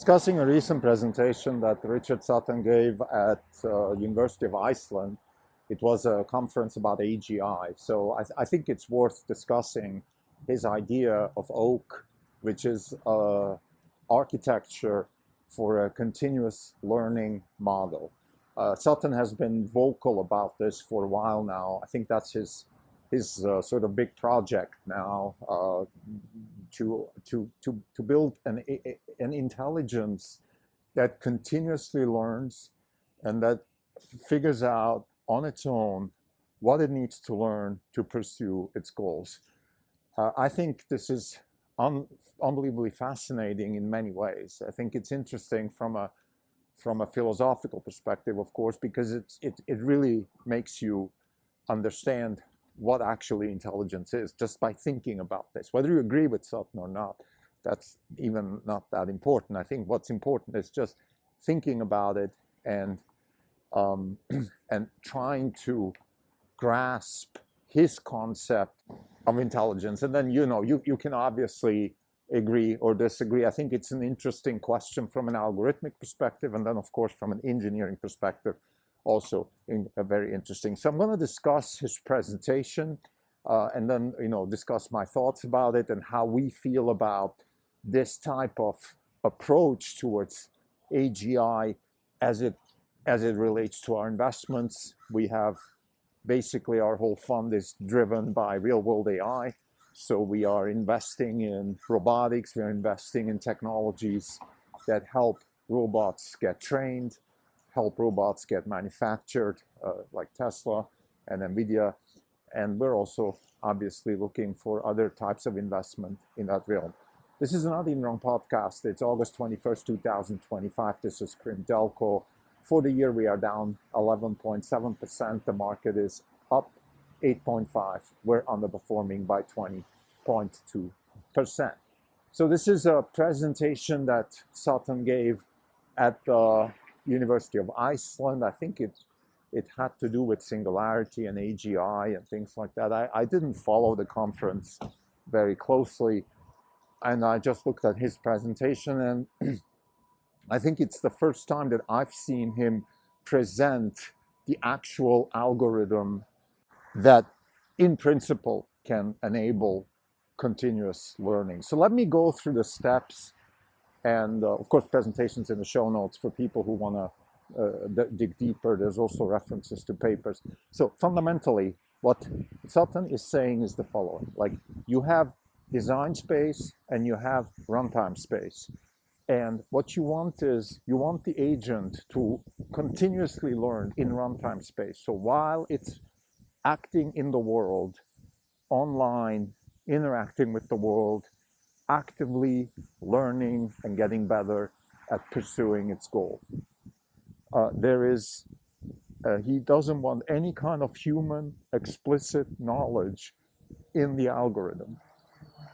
discussing a recent presentation that Richard Sutton gave at University of Iceland. It was a conference about AGI. So I think it's worth discussing his idea of OAK, which is architecture for a continuous learning model. Sutton has been vocal about this for a while now. I think that's his sort of big project now, to build an intelligence that continuously learns and that figures out on its own what it needs to learn to pursue its goals. I think this is unbelievably fascinating in many ways. I think it's interesting from a philosophical perspective, of course, because it really makes you understand what actually intelligence is just by thinking about this. Whether you agree with Sutton or not, that's even not that important. I think what's important is just thinking about it and trying to grasp his concept of intelligence. And then, you can obviously agree or disagree. I think it's an interesting question from an algorithmic perspective, and then, of course, from an engineering perspective, also very interesting. So I'm going to discuss his presentation and then, discuss my thoughts about it and how we feel about this type of approach towards AGI as it relates to our investments. We have basically our whole fund is driven by real-world AI. So we are investing in robotics, we're investing in technologies that help robots get trained, help robots get manufactured, like Tesla and NVIDIA. And we're also obviously looking for other types of investment in that realm. This is not even wrong podcast. It's August 21st, 2025. This is Crim Delco. For the year, we are down 11.7%. The market is up 8.5%. We're underperforming by 20.2%. So this is a presentation that Sutton gave at the University of Iceland. I think it had to do with singularity and AGI and things like that. I didn't follow the conference very closely, and I just looked at his presentation, and I think it's the first time that I've seen him present the actual algorithm that, in principle, can enable continuous learning. So let me go through the steps. And of course, presentations in the show notes for people who want to dig deeper. There's also references to papers. So fundamentally, what Sutton is saying is the following. Like, you have design space and you have runtime space. And what you want is, you want the agent to continuously learn in runtime space. So while it's acting in the world, online, interacting with the world, actively learning and getting better at pursuing its goal. He doesn't want any kind of human explicit knowledge in the algorithm.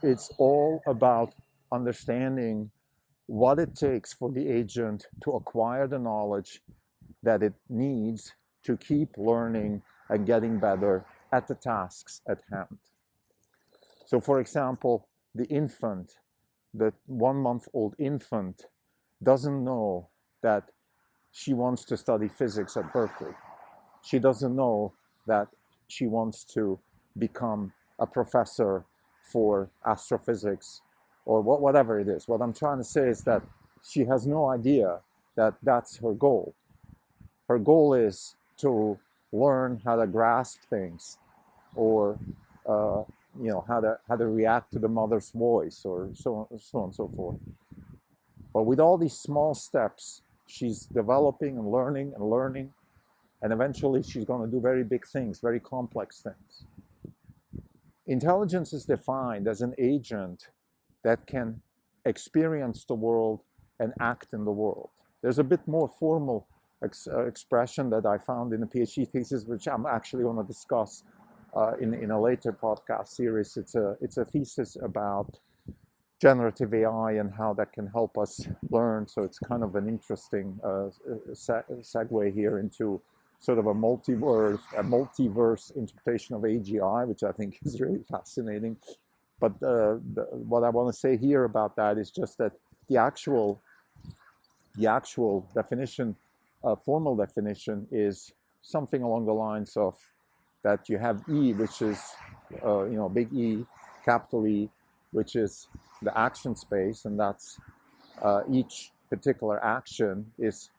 It's all about understanding what it takes for the agent to acquire the knowledge that it needs to keep learning and getting better at the tasks at hand. So, for example, the 1-month-old infant doesn't know that she wants to study physics at Berkeley. She doesn't know that she wants to become a professor for astrophysics or whatever it is. What I'm trying to say is that she has no idea that that's her goal. Her goal is to learn how to grasp things, or how to react to the mother's voice, or so on and so forth. But with all these small steps, she's developing and learning, and eventually she's going to do very big things, very complex things. Intelligence is defined as an agent that can experience the world and act in the world. There's a bit more formal expression that I found in a PhD thesis, which I'm actually going to discuss in a later podcast series. It's a thesis about generative AI and how that can help us learn. So it's kind of an interesting segue here into sort of a multiverse interpretation of AGI, which I think is really fascinating. But what I want to say here about that is just that the actual The actual definition, formal definition, is something along the lines of that you have E, which is, big E, capital E, which is the action space, and that's each particular action is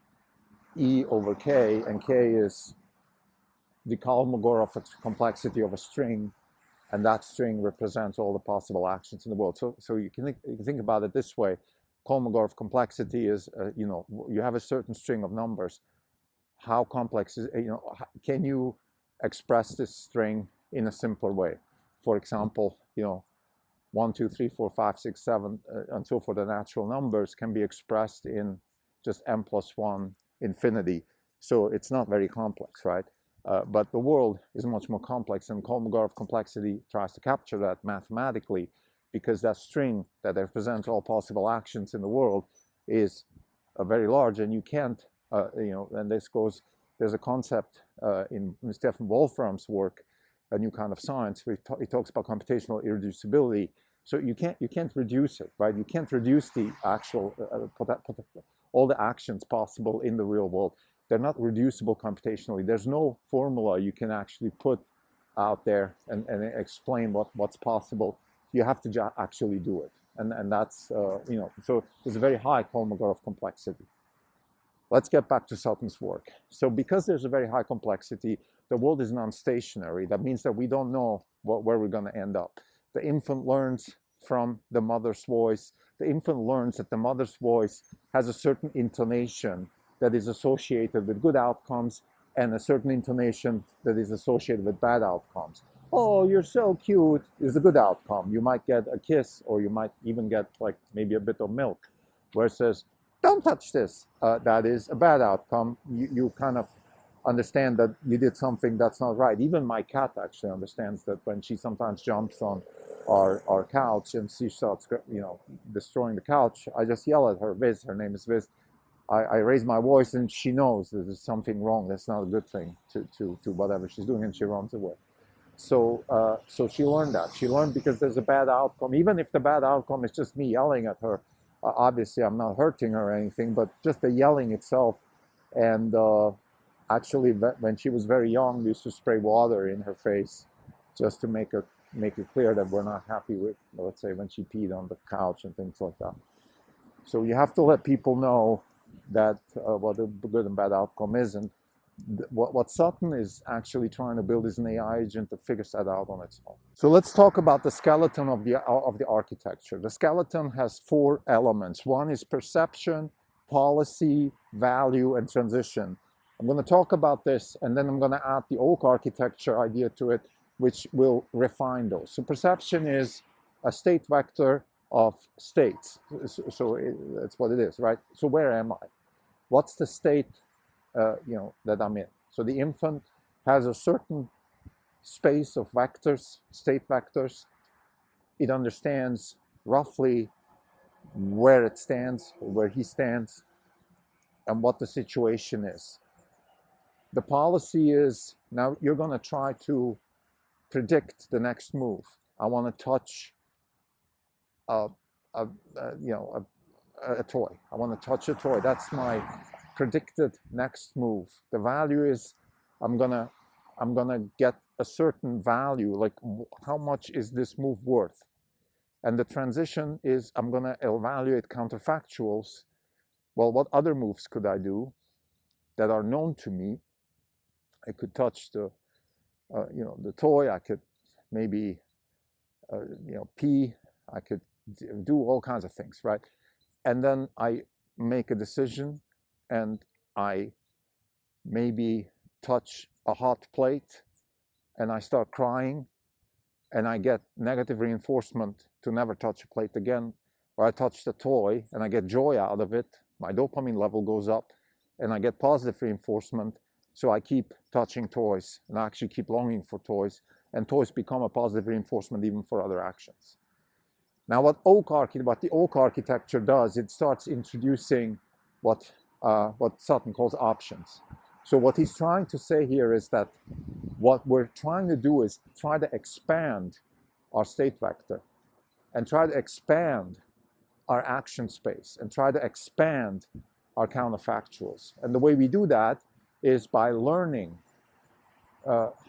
E over K, and K is the Kolmogorov complexity of a string, and that string represents all the possible actions in the world. So you can think about it this way. Kolmogorov complexity is, you have a certain string of numbers. How complex is, can you express this string in a simpler way? For example, 1, 2, 3, 4, 5, 6, 7, and so forth, the natural numbers can be expressed in just m plus 1 infinity. So it's not very complex, right? But the world is much more complex, and Kolmogorov complexity tries to capture that mathematically, because that string that represents all possible actions in the world is very large, and you can't, and there's a concept in Stefan Wolfram's work, A New Kind of Science, where he talks about computational irreducibility. So you can't reduce it, right? You can't reduce the actual, all the actions possible in the real world. They're not reducible computationally. There's no formula you can actually put out there and explain what's possible. You have to actually do it. And that's, so there's a very high Kolmogorov complexity. Let's get back to Sutton's work. So because there's a very high complexity, the world is non-stationary. That means that we don't know where we're going to end up. The infant learns from the mother's voice. The infant learns that the mother's voice has a certain intonation that is associated with good outcomes and a certain intonation that is associated with bad outcomes. Oh, you're so cute is a good outcome. You might get a kiss, or you might even get like maybe a bit of milk. Versus, don't touch this. That is a bad outcome. You kind of understand that you did something that's not right. Even my cat actually understands that when she sometimes jumps on our couch and she starts, destroying the couch, I just yell at her, Viz, her name is Viz. I raise my voice and she knows that there's something wrong. That's not a good thing to whatever she's doing, and she runs away. So she learned that. She learned because there's a bad outcome. Even if the bad outcome is just me yelling at her, obviously I'm not hurting her or anything, but just the yelling itself. And actually, when she was very young, we used to spray water in her face just to make it clear that we're not happy with, let's say, when she peed on the couch and things like that. So you have to let people know that what a good and bad outcome is. And what Sutton is actually trying to build is an AI agent that figures that out on its own. So let's talk about the skeleton of the architecture. The skeleton has 4 elements. One is perception, policy, value, and transition. I'm going to talk about this, and then I'm going to add the oak architecture idea to it, which will refine those. So perception is a state vector of states. So that's what it is, right? So where am I? What's the state that I'm in? So the infant has a certain space of vectors, state vectors. It understands roughly where it stands, where he stands, and what the situation is. The policy is, now you're going to try to predict the next move. I want to touch a toy. I want to touch a toy. That's my predicted next move. The value is I'm gonna get a certain value, like how much is this move worth? And the transition is I'm gonna evaluate counterfactuals. Well, what other moves could I do that are known to me? I could touch the toy. I could maybe pee. I could do all kinds of things, right? And then I make a decision, and I maybe touch a hot plate, and I start crying, and I get negative reinforcement to never touch a plate again. Or I touch the toy, and I get joy out of it. My dopamine level goes up, and I get positive reinforcement. So I keep touching toys, and I actually keep longing for toys, and toys become a positive reinforcement even for other actions. Now, what the oak architecture does, it starts introducing what Sutton calls options. So what he's trying to say here is that what we're trying to do is try to expand our state vector, and try to expand our action space, and try to expand our counterfactuals. And the way we do that is by learning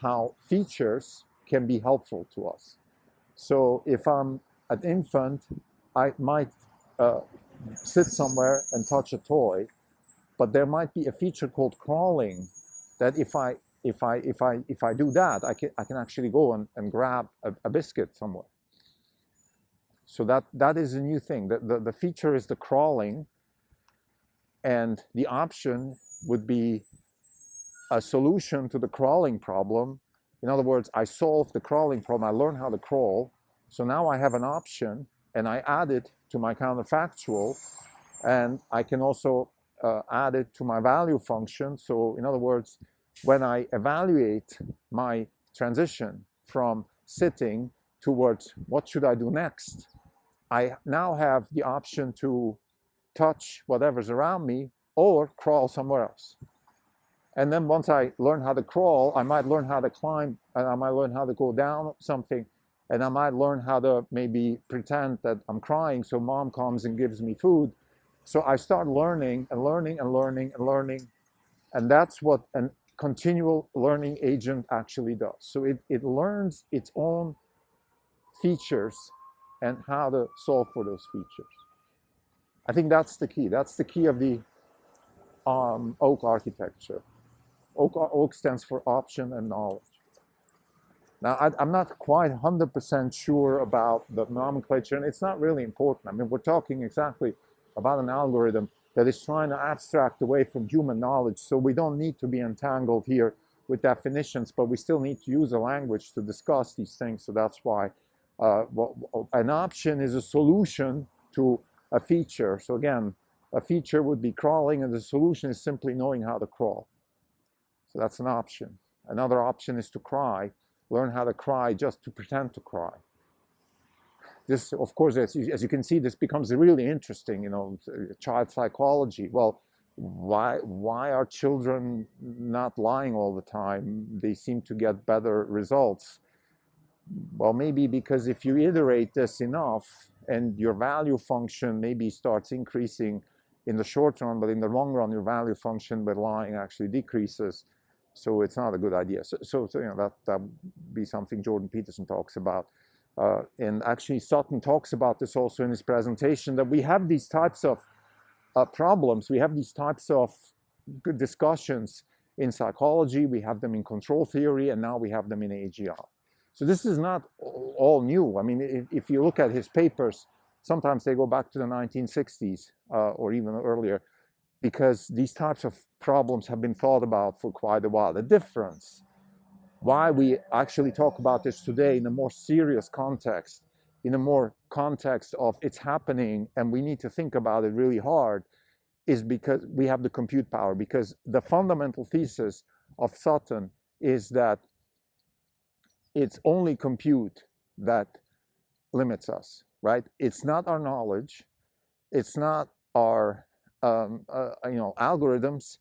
how features can be helpful to us. So if I'm an infant, I might sit somewhere and touch a toy, but there might be a feature called crawling that if I do that, I can actually go and grab a biscuit somewhere. So that is a new thing. The feature is the crawling, and the option would be a solution to the crawling problem. In other words, I solve the crawling problem, I learn how to crawl, so now I have an option, and I add it to my counterfactual, and I can also add it to my value function. So in other words, when I evaluate my transition from sitting towards what should I do next, I now have the option to touch whatever's around me or crawl somewhere else. And then once I learn how to crawl, I might learn how to climb, and I might learn how to go down something, and I might learn how to maybe pretend that I'm crying so mom comes and gives me food. So I start learning and learning and learning and learning, and that's what a continual learning agent actually does. So it learns its own features and how to solve for those features. I think that's the key. That's the key of the oak architecture. Oak stands for option and knowledge. Now, I'm not quite 100% sure about the nomenclature, and it's not really important. I mean, we're talking exactly about an algorithm that is trying to abstract away from human knowledge, so we don't need to be entangled here with definitions, but we still need to use a language to discuss these things. So that's why an option is a solution to a feature. So again, a feature would be crawling, and the solution is simply knowing how to crawl. So that's an option. Another option is to cry. Learn how to cry just to pretend to cry. This, of course, as you can see, this becomes really interesting, child psychology. Well, why are children not lying all the time? They seem to get better results. Well, maybe because if you iterate this enough and your value function maybe starts increasing in the short run, but in the long run, your value function with lying actually decreases. So it's not a good idea. So that would be something Jordan Peterson talks about. And actually Sutton talks about this also in his presentation, that we have these types of problems. We have these types of good discussions in psychology. We have them in control theory, and now we have them in AGI. So this is not all new. I mean, if you look at his papers, sometimes they go back to the 1960s or even earlier, because these types of problems have been thought about for quite a while. The difference, why we actually talk about this today in a more serious context, in a more context of it's happening and we need to think about it really hard, is because we have the compute power. Because the fundamental thesis of Sutton is that it's only compute that limits us, right? It's not our knowledge, it's not our algorithms.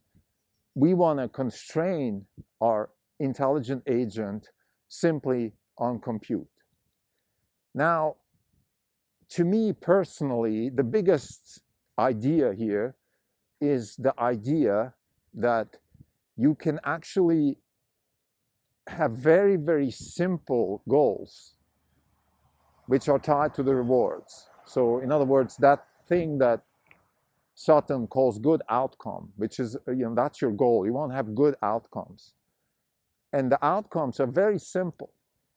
We want to constrain our intelligent agent simply on compute. Now, to me personally, the biggest idea here is the idea that you can actually have very, very simple goals which are tied to the rewards. So in other words, that thing that Sutton calls good outcome, which is, that's your goal. You want to have good outcomes. And the outcomes are very simple.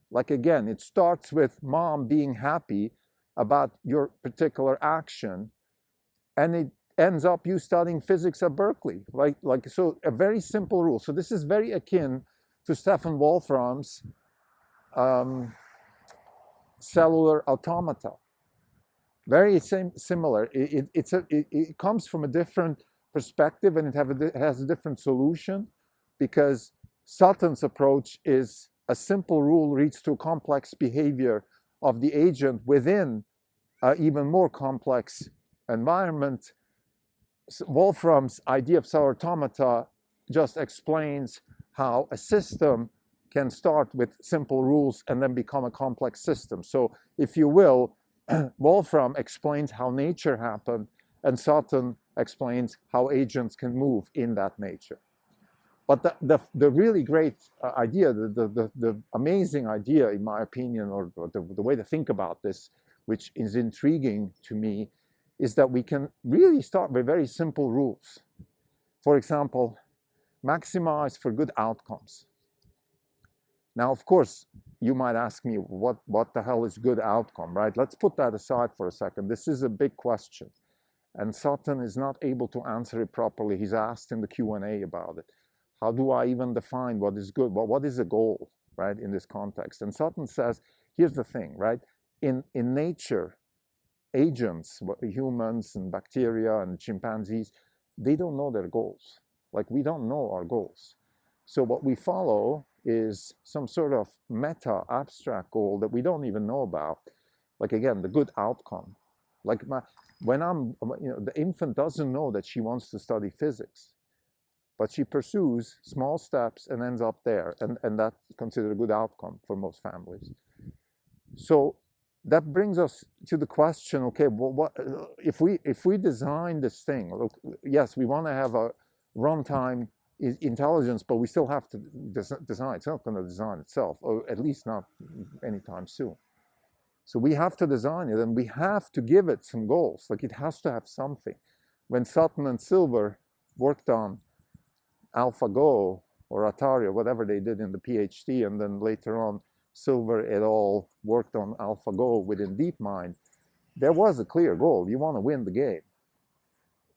Like again, it starts with mom being happy about your particular action, and it ends up you studying physics at Berkeley. So a very simple rule. So this is very akin to Stefan Wolfram's cellular automata. Very similar. It comes from a different perspective, and it has a different solution, because Sutton's approach is a simple rule leads to complex behavior of the agent within an even more complex environment. Wolfram's idea of cellular automata just explains how a system can start with simple rules and then become a complex system. So if you will, Wolfram explains how nature happened, and Sutton explains how agents can move in that nature. But the really great idea, the amazing idea, in my opinion, or the way to think about this, which is intriguing to me, is that we can really start with very simple rules. For example, maximize for good outcomes. Now, of course, you might ask me, what the hell is good outcome, right? Let's put that aside for a second. This is a big question. And Sutton is not able to answer it properly. He's asked in the Q&A about it. How do I even define what is good? Well, what is a goal, right, in this context? And Sutton says, here's the thing, right? In nature, agents, humans and bacteria and chimpanzees, they don't know their goals. Like, we don't know our goals. So what we follow is some sort of meta abstract goal that we don't even know about. Like, again, the good outcome. Like, when the infant doesn't know that she wants to study physics, but she pursues small steps and ends up there, and that's considered a good outcome for most families. So that brings us to the question, okay, well, what if we design this thing? Look, yes, we want to have a runtime intelligence, but we still have to design. It's not going to design itself, or at least not anytime soon. So we have to design it, and we have to give it some goals. Like, it has to have something. When Sutton and Silver worked on AlphaGo or Atari or whatever they did in the PhD, and then later on Silver et al. Worked on AlphaGo within DeepMind, there was a clear goal. You want to win the game.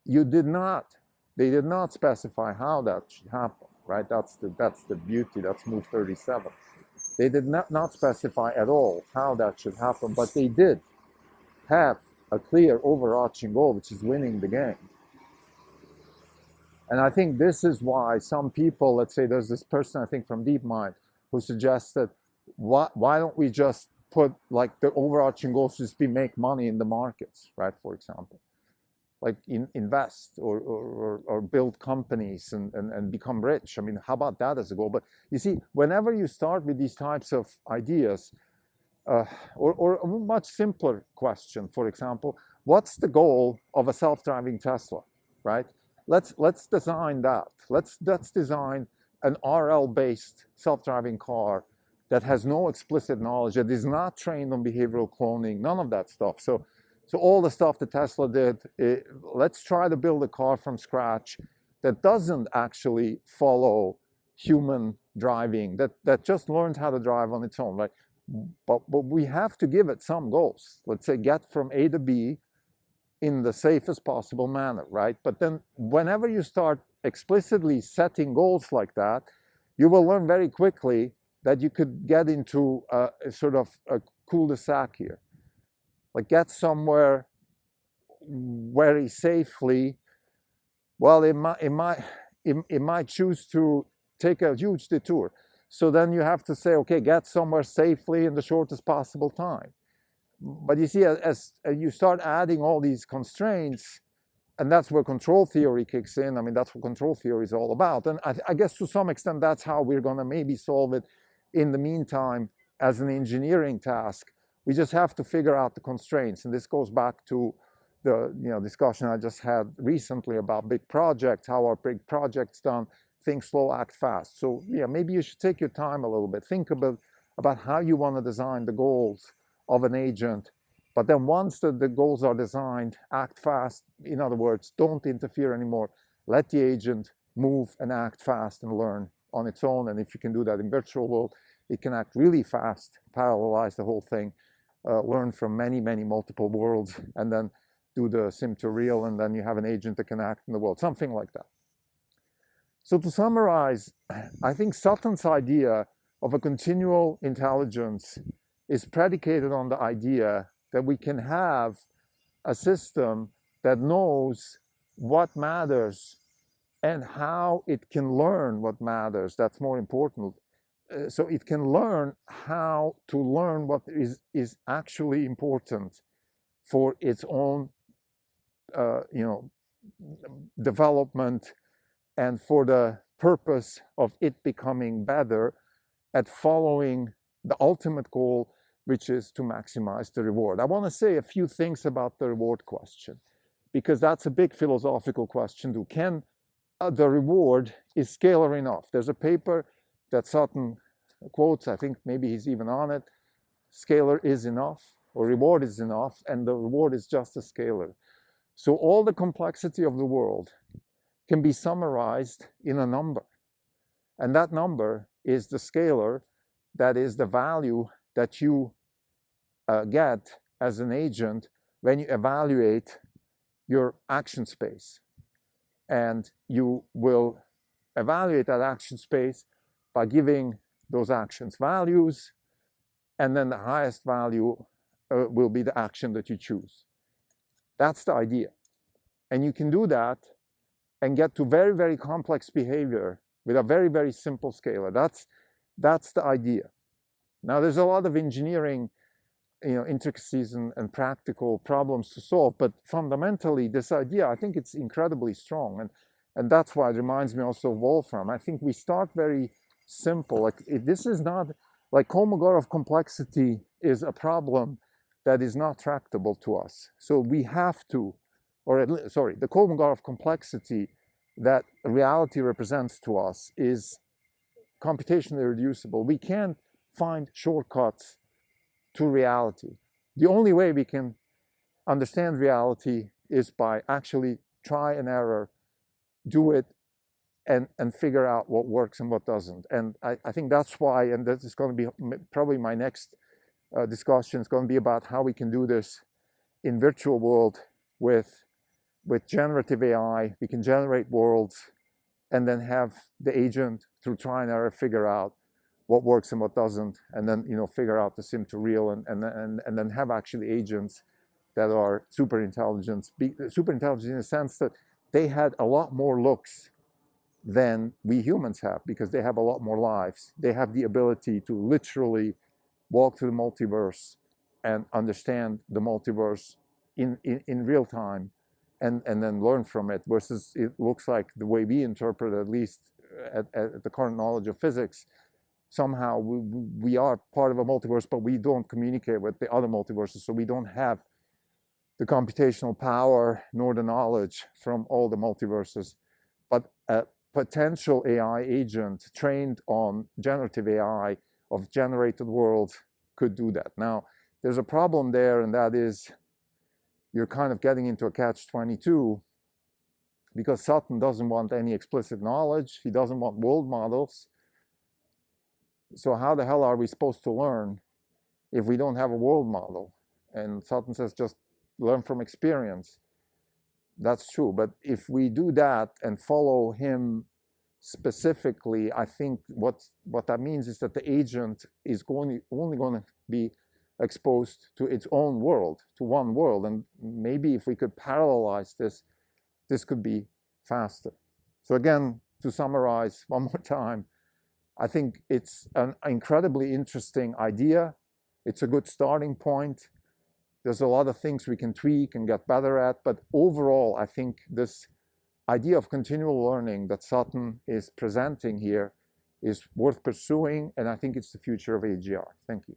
They did not specify how that should happen, right? That's the beauty, that's move 37. They did not specify at all how that should happen, but they did have a clear overarching goal, which is winning the game. And I think this is why some people, let's say there's this person, I think from DeepMind, who suggested, why don't we just put, like, the overarching goal should just be make money in the markets, right, for example. Like, invest or build companies and become rich. I mean, how about that as a goal? But you see, whenever you start with these types of ideas, or a much simpler question, for example, what's the goal of a self-driving Tesla, right? Let's design that. Let's design an RL-based self-driving car that has no explicit knowledge, that is not trained on behavioral cloning, none of that stuff. So all the stuff that Tesla did, let's try to build a car from scratch that doesn't actually follow human driving, that just learns how to drive on its own, right? But we have to give it some goals. Let's say get from A to B in the safest possible manner, right? But then whenever you start explicitly setting goals like that, you will learn very quickly that you could get into a sort of a cul-de-sac here. Like, get somewhere very safely. Well, it might choose to take a huge detour. So then you have to say, okay, get somewhere safely in the shortest possible time. But you see, as you start adding all these constraints, and that's where control theory kicks in. I mean, that's what control theory is all about. And I guess to some extent, that's how we're going to maybe solve it in the meantime as an engineering task. We just have to figure out the constraints. And this goes back to the discussion I just had recently about big projects, how are big projects done, think slow, act fast. So yeah, maybe you should take your time a little bit. Think about how you want to design the goals of an agent. But then once the goals are designed, act fast. In other words, don't interfere anymore. Let the agent move and act fast and learn on its own. And if you can do that in virtual world, it can act really fast, parallelize the whole thing, learn from many, many multiple worlds, and then do the sim to real, and then you have an agent that can act in the world, something like that. So to summarize, I think Sutton's idea of a continual intelligence is predicated on the idea that we can have a system that knows what matters and how it can learn what matters. That's more important. So it can learn how to learn what is actually important for its own development and for the purpose of it becoming better at following the ultimate goal, which is to maximize the reward. I want to say a few things about the reward question. because that's a big philosophical question too. Can the reward is scalar enough? There's a paper that Sutton quotes, I think maybe he's even on it. Scalar is enough, or reward is enough, and the reward is just a scalar. So all the complexity of the world can be summarized in a number. And that number is the scalar, that is the value that you get as an agent when you evaluate your action space. And you will evaluate that action space by giving those actions values, and then the highest value will be the action that you choose. That's the idea. And you can do that and get to very, very complex behavior with a very, very simple scalar. That's the idea. Now, there's a lot of engineering, intricacies and practical problems to solve, but fundamentally, this idea, I think it's incredibly strong, and that's why it reminds me also of Wolfram. I think we start very simple. Like, this is not like Kolmogorov complexity is a problem that is not tractable to us. So we have to, the Kolmogorov complexity that reality represents to us is computationally irreducible. We can't find shortcuts to reality. The only way we can understand reality is by actually try and error, do it, and figure out what works and what doesn't. And I think that's why, and that is going to be probably my next discussion, is going to be about how we can do this in virtual world with generative AI. We can generate worlds and then have the agent, through try and error, figure out what works and what doesn't, and then figure out the sim to real, and then have actually agents that are super intelligent in the sense that they had a lot more looks than we humans have, because they have a lot more lives. They have the ability to literally walk through the multiverse and understand the multiverse in real time, and then learn from it, versus it looks like the way we interpret, at least at the current knowledge of physics, somehow we are part of a multiverse, but we don't communicate with the other multiverses, so we don't have the computational power nor the knowledge from all the multiverses. But a potential AI agent trained on generative AI of generated worlds could do that. Now, there's a problem there, and that is you're kind of getting into a catch-22, because Sutton doesn't want any explicit knowledge. He doesn't want world models. So how the hell are we supposed to learn if we don't have a world model? And Sutton says, just learn from experience. That's true. But if we do that and follow him specifically, I think what that means is that the agent is only going to be exposed to its own world, to one world. And maybe if we could parallelize this could be faster. So again, to summarize one more time, I think it's an incredibly interesting idea. It's a good starting point. There's a lot of things we can tweak and get better at, but overall, I think this idea of continual learning that Sutton is presenting here is worth pursuing, and I think it's the future of AGI. Thank you.